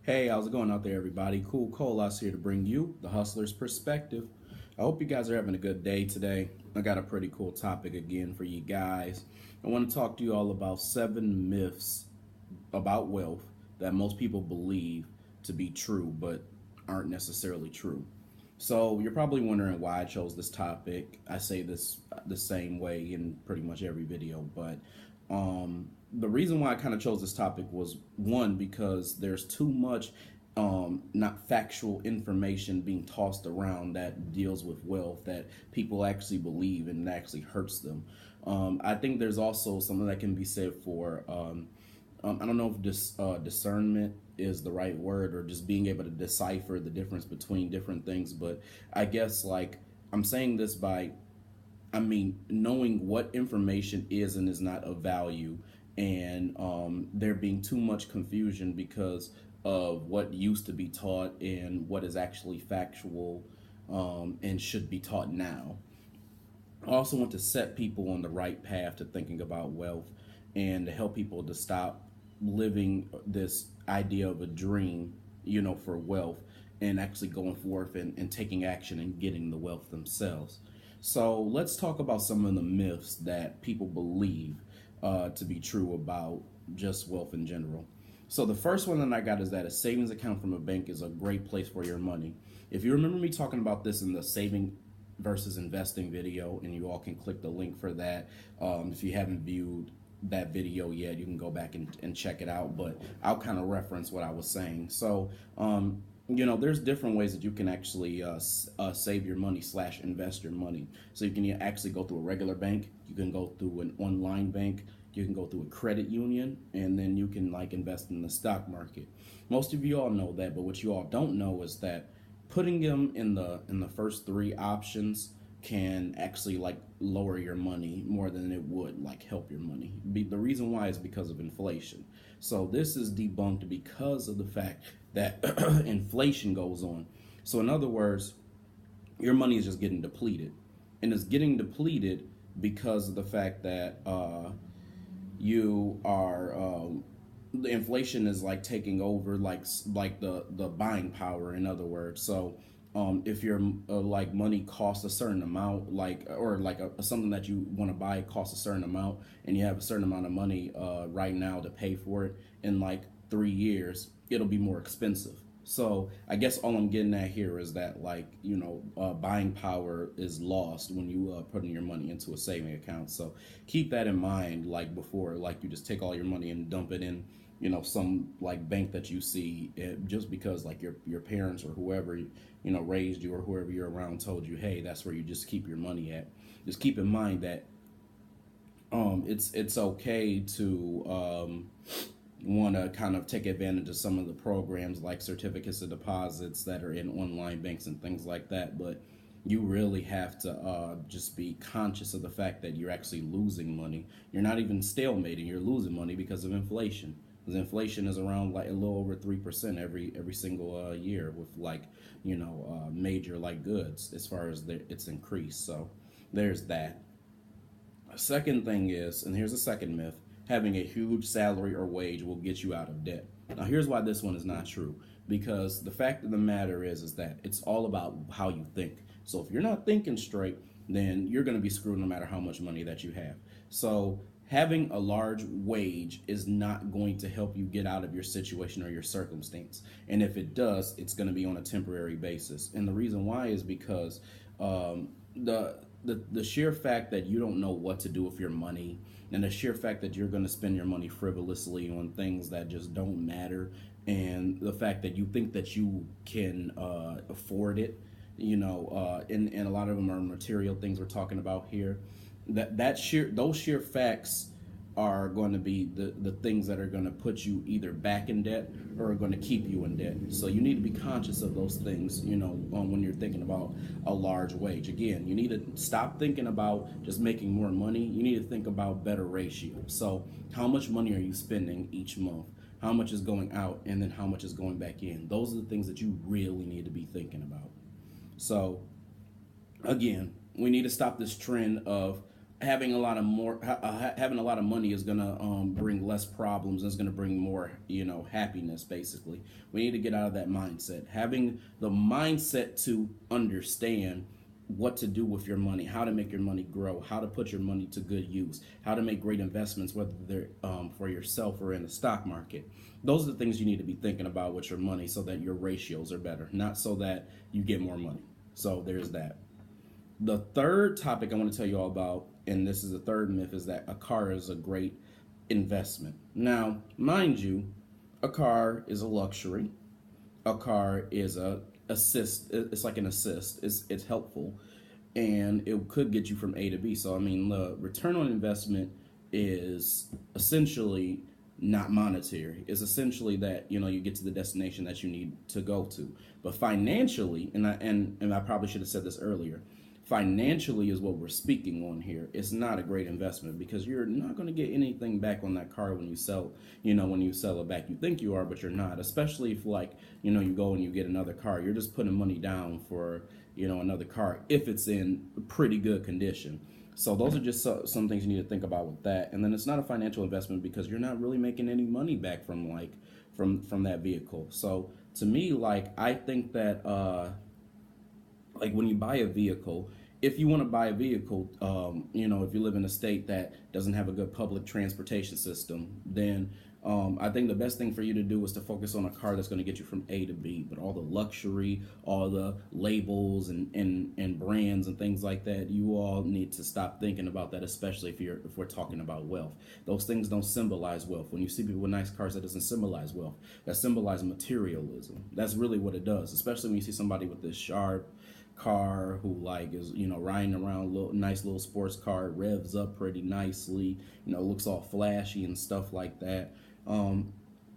Hey, how's it going out there, everybody? Cool Colas here to bring you the hustler's perspective. I hope you guys are having a good day today. I got a pretty cool topic again for you guys. I want to talk to you all about 7 myths about wealth that most people believe to be true, but aren't necessarily true. So you're probably wondering why I chose this topic. I say this the same way in pretty much every video, but the reason why I kind of chose this topic was one because there's too much not factual information being tossed around that deals with wealth that people actually believe and it actually hurts them. I think there's also something that can be said for I don't know if discernment is the right word or just being able to decipher the difference between different things. But I guess like I'm saying this by, I mean, knowing what information is and is not of value, and there being too much confusion because of what used to be taught and what is actually factual and should be taught now. I also want to set people on the right path to thinking about wealth and to help people to stop living this idea of a dream, for wealth and actually going forth and taking action and getting the wealth themselves. So let's talk about some of the myths that people believe to be true about just wealth in general. So the first one that I got is that a savings account from a bank is a great place for your money. If you remember me talking about this in the saving versus investing video, and you all can click the link for that. If you haven't viewed that video yet, you can go back and check it out, but I'll kind of reference what I was saying. So there's different ways that you can actually save your money slash invest your money. So you can actually go through a regular bank, you can go through an online bank, you can go through a credit union, and then you can like invest in the stock market. Most of you all know that, but what you all don't know is that putting them in the first three options can actually like lower your money more than it would like help your money. The reason why is because of inflation. So this is debunked because of the fact that inflation goes on. So in other words, your money is just getting depleted, and it's getting depleted because of the fact that you are the inflation is like taking over like the buying power, in other words. So if your like money costs a certain amount, like or like something that you want to buy costs a certain amount, and you have a certain amount of money right now to pay for it, in like 3 years it'll be more expensive. So I guess all I'm getting at here is that like buying power is lost when you putting your money into a saving account. So keep that in mind, like before, like you just take all your money and dump it in some like bank that you see, just because like your parents or whoever raised you or whoever you're around told you, hey, that's where you just keep your money at. Just keep in mind that it's okay to want to kind of take advantage of some of the programs like certificates of deposits that are in online banks and things like that, but you really have to just be conscious of the fact that you're actually losing money. You're not even stalemating, you're losing money because of inflation. Because inflation is around like a little over 3% every single year, with like major like goods as far as it's increased. So there's that. Second thing is, and here's the second myth: having a huge salary or wage will get you out of debt. Now, here's why this one is not true. Because the fact of the matter is that it's all about how you think. So if you're not thinking straight, then you're going to be screwed no matter how much money that you have. So having a large wage is not going to help you get out of your situation or your circumstance. And if it does, it's going to be on a temporary basis. And the reason why is because the sheer fact that you don't know what to do with your money, and the sheer fact that you're going to spend your money frivolously on things that just don't matter, and the fact that you think that you can afford it, and a lot of them are material things we're talking about here. Those sheer facts are going to be the things that are going to put you either back in debt or are going to keep you in debt. So you need to be conscious of those things, when you're thinking about a large wage. Again, you need to stop thinking about just making more money. You need to think about better ratio. So how much money are you spending each month? How much is going out, and then how much is going back in? Those are the things that you really need to be thinking about. So again, we need to stop this trend of having a lot of having a lot of money is gonna bring less problems, and it's gonna bring more, happiness. Basically, we need to get out of that mindset. Having the mindset to understand what to do with your money, how to make your money grow, how to put your money to good use, how to make great investments, whether they're for yourself or in the stock market. Those are the things you need to be thinking about with your money, so that your ratios are better, not so that you get more money. So there's that. The third topic I want to tell you all about, and this is the third myth, is that a car is a great investment. Now, mind you, a car is a luxury. A car is a assist. It's like an assist. It's helpful, and it could get you from A to B. So I mean, the return on investment is essentially not monetary. It's essentially that you get to the destination that you need to go to. But financially, and I probably should have said this earlier, financially is what we're speaking on here. It's not a great investment, because you're not going to get anything back on that car when you sell, when you sell it back. You think you are, but you're not. Especially if, like, you go and you get another car, you're just putting money down for, another car if it's in pretty good condition. So those are just some things you need to think about with that. And then it's not a financial investment, because you're not really making any money back from, like, from that vehicle. So to me, like, I think that like, when you buy a vehicle, if you want to buy a vehicle, if you live in a state that doesn't have a good public transportation system, then I think the best thing for you to do is to focus on a car that's going to get you from A to B. But all the luxury, all the labels and brands and things like that, you all need to stop thinking about that, especially if we're talking about wealth. Those things don't symbolize wealth. When you see people with nice cars, that doesn't symbolize wealth. That symbolizes materialism. That's really what it does, especially when you see somebody with this sharp car who, like, is riding around nice little sports car, revs up pretty nicely, looks all flashy and stuff like that.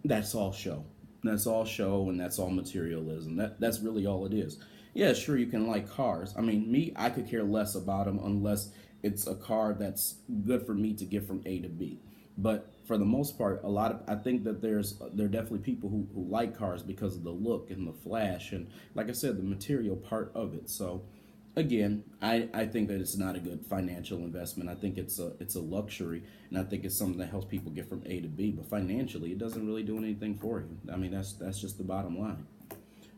That's all show. That's all show, and that's all materialism. That's really all it is. Yeah, sure, you can like cars. I mean, me, I could care less about them unless it's a car that's good for me to get from A to B. But for the most part, I think that there are definitely people who like cars because of the look and the flash, and, like I said, the material part of it. So again, I think that it's not a good financial investment. I think it's a luxury, and I think it's something that helps people get from A to B. But financially, it doesn't really do anything for you. I mean, that's just the bottom line.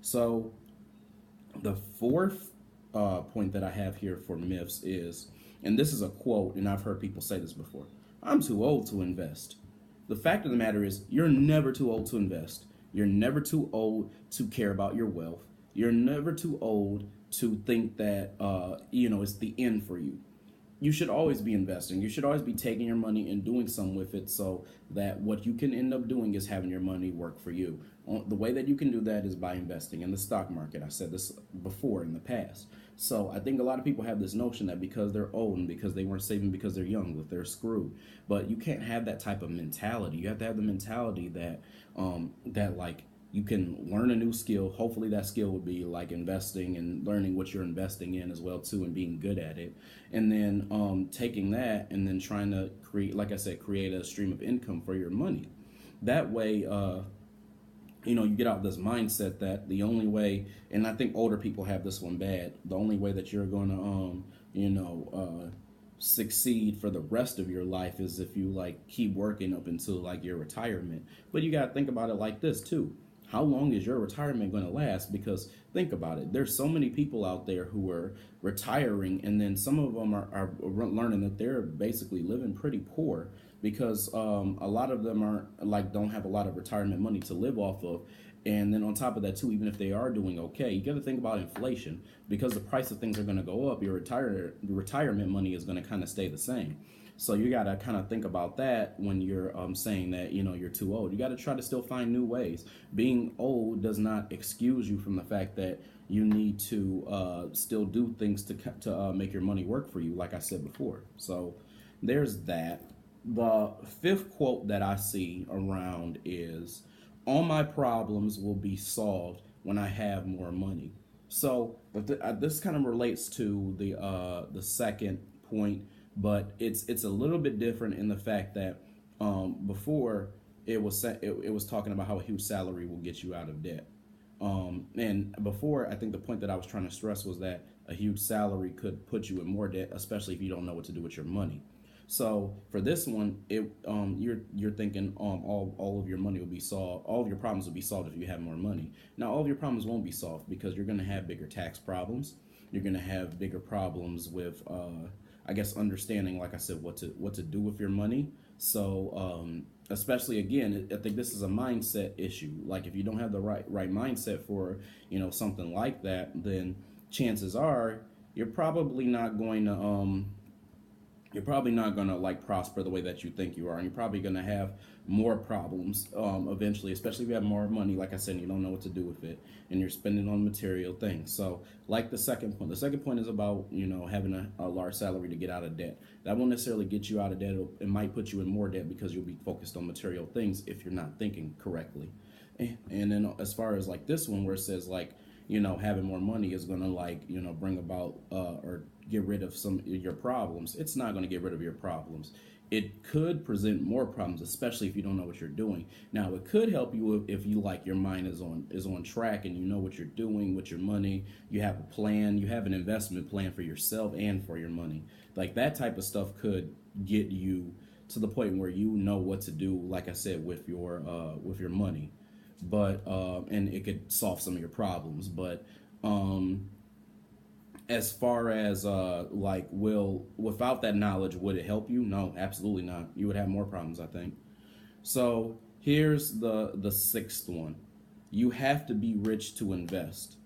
So the fourth point that I have here for myths is, and this is a quote, and I've heard people say this before: "I'm too old to invest." The fact of the matter is, you're never too old to invest. You're never too old to care about your wealth. You're never too old to think that it's the end for you. You should always be investing. You should always be taking your money and doing something with it, so that what you can end up doing is having your money work for you. The way that you can do that is by investing in the stock market. I said this before in the past. So I think a lot of people have this notion that because they're old and because they weren't saving because they're young, that they're screwed. But you can't have that type of mentality. You have to have the mentality that like, you can learn a new skill. Hopefully that skill would be like investing and learning what you're investing in as well too, and being good at it. And then taking that and then trying to create, like I said, create a stream of income for your money. That way, you get out of this mindset that the only way, and I think older people have this one bad, the only way that you're going to, succeed for the rest of your life is if you, like, keep working up until, like, your retirement. But you got to think about it like this too: how long is your retirement going to last? Because think about it, there's so many people out there who are retiring, and then some of them are learning that they're basically living pretty poor, because a lot of them don't have a lot of retirement money to live off of. And then on top of that too, even if they are doing okay, you got to think about inflation, because the price of things are going to go up. Your retirement money is going to kind of stay the same. So you got to kind of think about that when you're saying that you're too old. You got to try to still find new ways. Being old does not excuse you from the fact that you need to still do things to make your money work for you, like I said before. So there's that. The fifth quote that I see around is, "All my problems will be solved when I have more money." So this kind of relates to the second point, but it's a little bit different in the fact that before it was talking about how a huge salary will get you out of debt. And before, I think the point that I was trying to stress was that a huge salary could put you in more debt, especially if you don't know what to do with your money. So for this one, you're thinking all of your money will be solved, all of your problems will be solved if you have more money. Now all of your problems won't be solved because you're going to have bigger tax problems. You're going to have bigger problems with, I guess, understanding, like I said, what to do with your money. So especially again, I think this is a mindset issue. Like if you don't have the right mindset for something like that, then chances are you're probably not going to like prosper the way that you think you are, and you're probably going to have more problems eventually, especially if you have more money, like I said, and you don't know what to do with it and you're spending on material things. So like the second point is about having a large salary to get out of debt. That won't necessarily get you out of debt. It might put you in more debt because you'll be focused on material things if you're not thinking correctly. And then as far as like this one where it says like having more money is going to like bring about or get rid of some of your problems, it's not going to get rid of your problems. It could present more problems, especially if you don't know what you're doing. Now it could help you if you like your mind is on track and you know what you're doing with your money. You have a plan, you have an investment plan for yourself and for your money. Like that type of stuff could get you to the point where you know what to do, like I said, with your money. But and it could solve some of your problems. But as far as without that knowledge, would it help you? No, absolutely not. You would have more problems, I think. So here's the sixth one. You have to be rich to invest.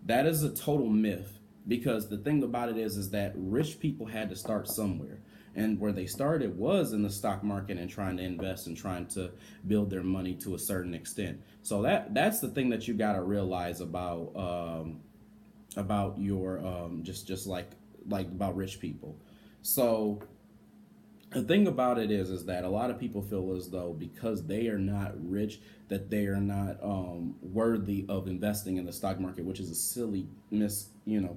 That is a total myth, because the thing about it is that rich people had to start somewhere. And where they started was in the stock market and trying to invest and trying to build their money to a certain extent. So that's the thing that you got to realize about your just like about rich people. So the thing about it is that a lot of people feel as though because they are not rich that they are not worthy of investing in the stock market, which is a silly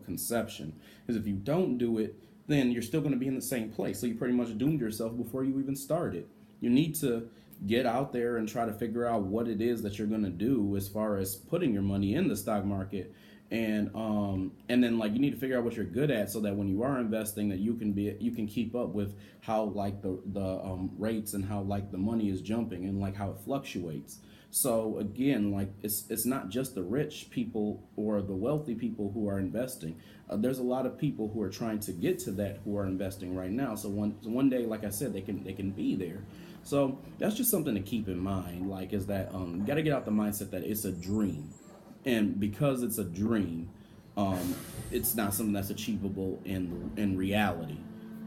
conception. Because if you don't do it, then you're still going to be in the same place. So you pretty much doomed yourself before you even started. You need to get out there and try to figure out what it is that you're going to do as far as putting your money in the stock market. And then like you need to figure out what you're good at so that when you are investing that you can keep up with how like the rates and how like the money is jumping and like how it fluctuates. So again, like it's not just the rich people or the wealthy people who are investing. There's a lot of people who are trying to get to that who are investing right now. So one day, like I said, they can be there. So that's just something to keep in mind. Like is that you got to get out the mindset that it's a dream, and because it's a dream, it's not something that's achievable in reality.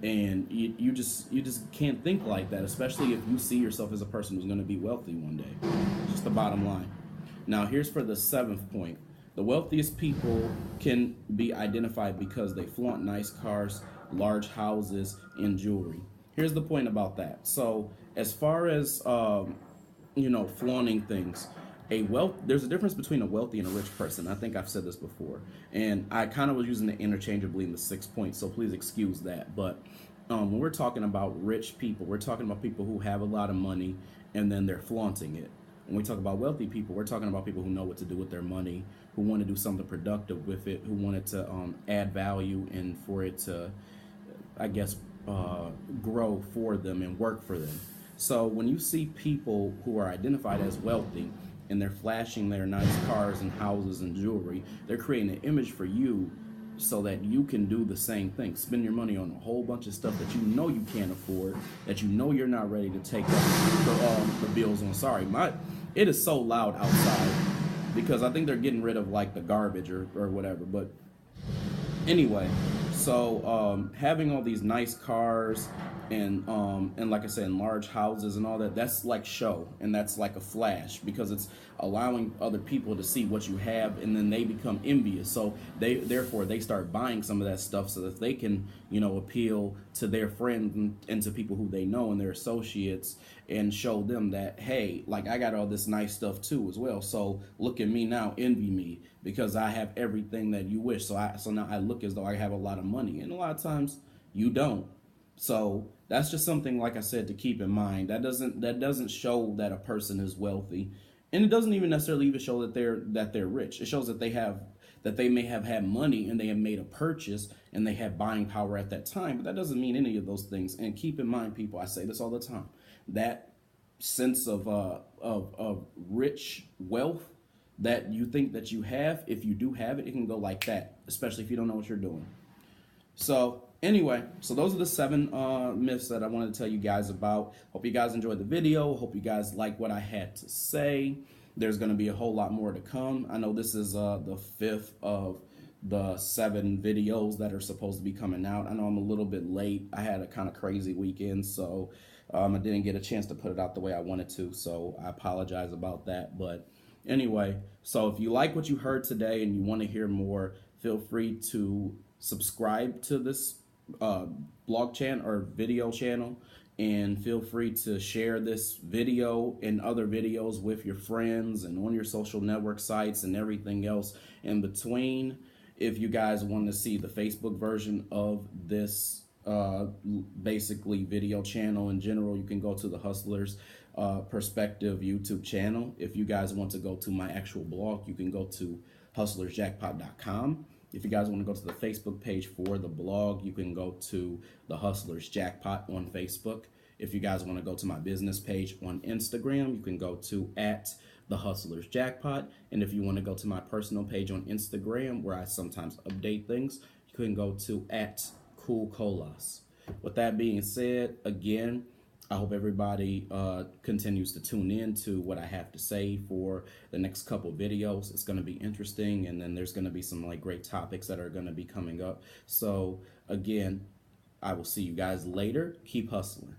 And you just can't think like that, especially if you see yourself as a person who's going to be wealthy one day. Just the bottom line. Now, here's for the seventh point. The wealthiest people can be identified because they flaunt nice cars, large houses, and jewelry. Here's the point about that. So, as far as flaunting things, there's a difference between a wealthy and a rich person. I think I've said this before, and I kind of was using it interchangeably in the 6th point, so please excuse that. But when we're talking about rich people, we're talking about people who have a lot of money and then they're flaunting it. When we talk about wealthy people, we're talking about people who know what to do with their money, who want to do something productive with it, who want it to add value and for it to, I guess, grow for them and work for them. So when you see people who are identified as wealthy and they're flashing their nice cars and houses and jewelry, they're creating an image for you so that you can do the same thing. Spend your money on a whole bunch of stuff that you know you can't afford, that you know you're not ready to take the bills on. Sorry, it is so loud outside because I think they're getting rid of like the garbage or whatever. But anyway, so having all these nice cars and like I said, in large houses and all that, that's like show, and that's like a flash because it's allowing other people to see what you have, and then they become envious. So therefore they start buying some of that stuff so that they can appeal to their friends and to people who they know and their associates and show them that, hey, like I got all this nice stuff too as well. So look at me now, envy me because I have everything that you wish. So now I look as though I have a lot of money, and a lot of times you don't. So that's just something, like I said, to keep in mind. That doesn't show that a person is wealthy. And it doesn't even necessarily even show that they're rich. It shows that they may have had money and they have made a purchase and they had buying power at that time. But that doesn't mean any of those things. And keep in mind, people, I say this all the time, that sense of rich wealth that you think that you have, if you do have it, it can go like that, especially if you don't know what you're doing. So anyway, so those are the 7 myths that I wanted to tell you guys about. Hope you guys enjoyed the video. Hope you guys like what I had to say. There's going to be a whole lot more to come. I know this is the 5th of the 7 videos that are supposed to be coming out. I know I'm a little bit late. I had a kind of crazy weekend, so I didn't get a chance to put it out the way I wanted to, so I apologize about that. But anyway, so if you like what you heard today and you want to hear more, feel free to subscribe to this blog channel or video channel, and feel free to share this video and other videos with your friends and on your social network sites and everything else in between. If you guys want to see the Facebook version of this basically video channel in general, you can go to the Hustlers Perspective YouTube channel. If you guys want to go to my actual blog, you can go to hustlersjackpot.com. If you guys want to go to the Facebook page for the blog, you can go to the Hustlers Jackpot on Facebook. If you guys want to go to my business page on Instagram, you can go to @the Hustlers Jackpot. And if you want to go to my personal page on Instagram, where I sometimes update things, you can go to @coolcolas. With that being said, again, I hope everybody continues to tune in to what I have to say for the next couple videos. It's going to be interesting, and then there's going to be some great topics that are going to be coming up. So again, I will see you guys later. Keep hustling.